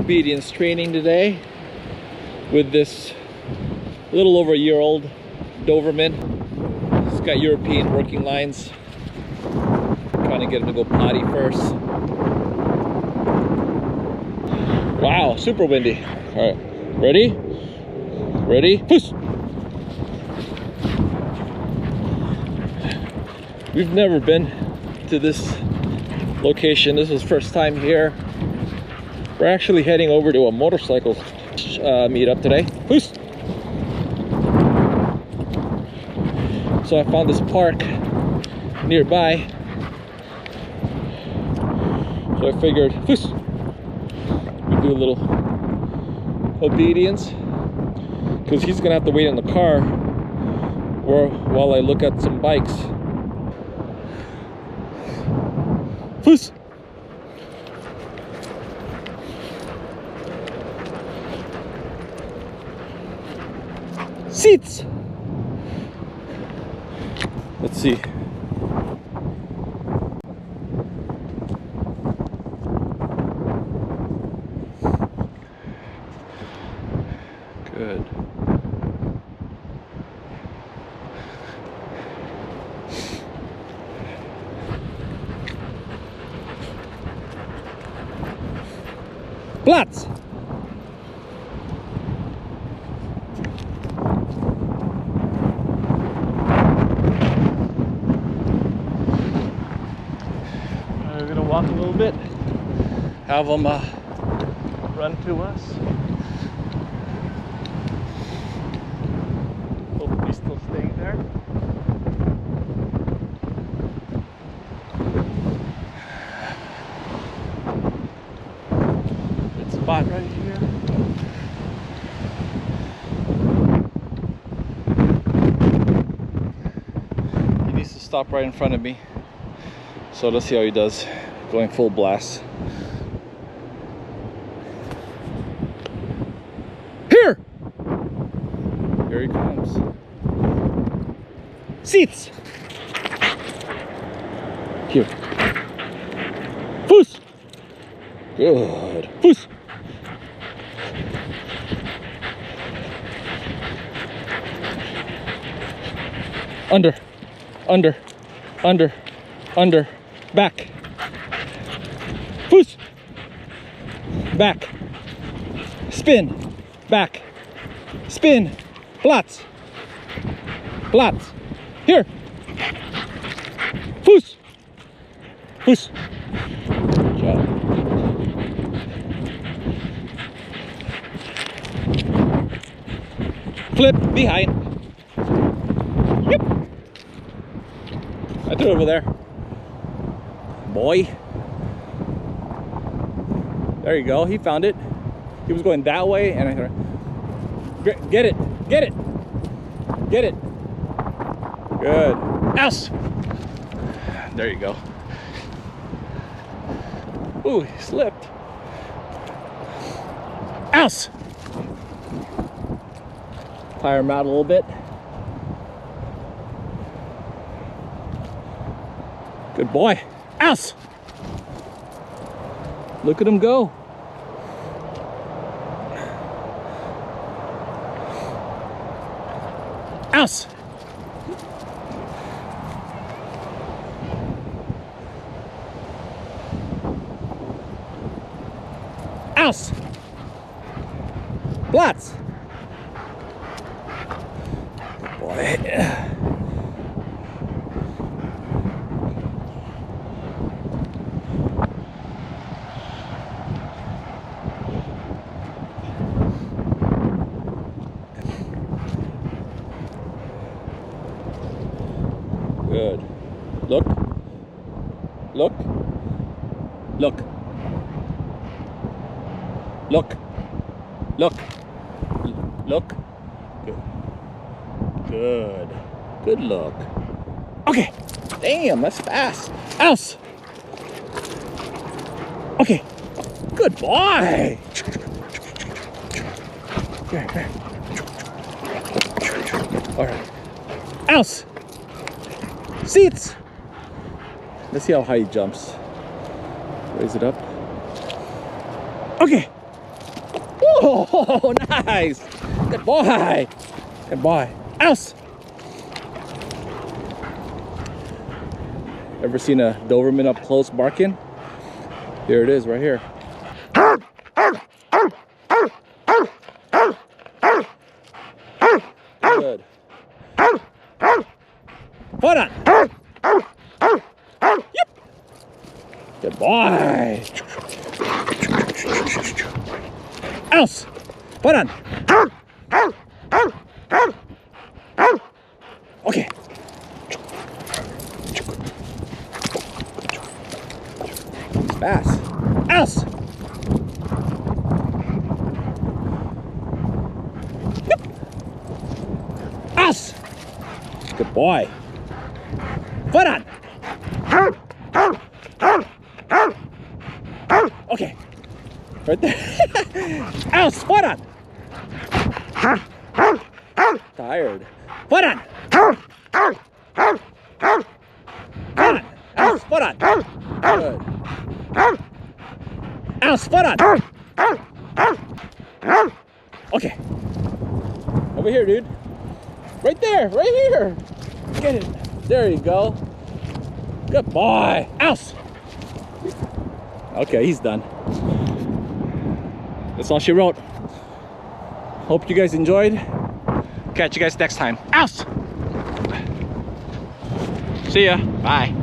obedience training today with this little over a year old Doberman. He's got European working lines. Trying to get him to go potty first. Wow, super windy. All right, ready? Ready? Push! We've never been to this location. This is first time here. We're actually heading over to a motorcycle meetup today. Push! So I found this park nearby. So I figured, push! We do a little obedience, because he's gonna have to wait in the car while I look at some bikes. Push! Seats! Let's see. Good. Platz! We're gonna walk a little bit, have them run to us. Hopefully still staying there. Good spot right here. He needs to stop right in front of me. So let's see how he does, going full blast. Here! Here he comes. Seats! Here. Push! Good. Push! Under. Under. Under. Under. Back. Push. Back. Spin. Back. Spin. Platz. Platz. Here. Push. Push. Good job. Flip behind. Yep. I threw it over there. Boy. There you go. He found it. He was going that way, and I thought, get it, get it, get it. Good. Ouse. There you go. Ooh, he slipped. Ouse. Tire him out a little bit. Good boy. Ouse. Look at him go. Ouse. Ouse. Platz. Boy. Good. Look. Look. Look. Look. Look. Look. Good. Good. Good look. Okay. Damn, that's fast. Ouse. Okay. Good boy. Here. All right. Ouse. Seats. Let's see how high he jumps. Raise it up. Okay. Oh, nice. Good boy. Good boy. Else. Ever seen a Doberman up close barking? Here it is, right here. Good. Hold on. Yep. Good boy. Else. Hold on. Okay. Fast. Else. Yep. Else. Good boy. Foot on. Okay. Right there. Else. Foot on. Tired. Foot on. Else. Foot on. Good. Else. Foot on. Okay. Over here, dude. Right there. Right here. Get it. There you go. Good boy. Else. Okay, he's done. That's all she wrote. Hope you guys enjoyed. Catch you guys next time. Else. See ya. Bye.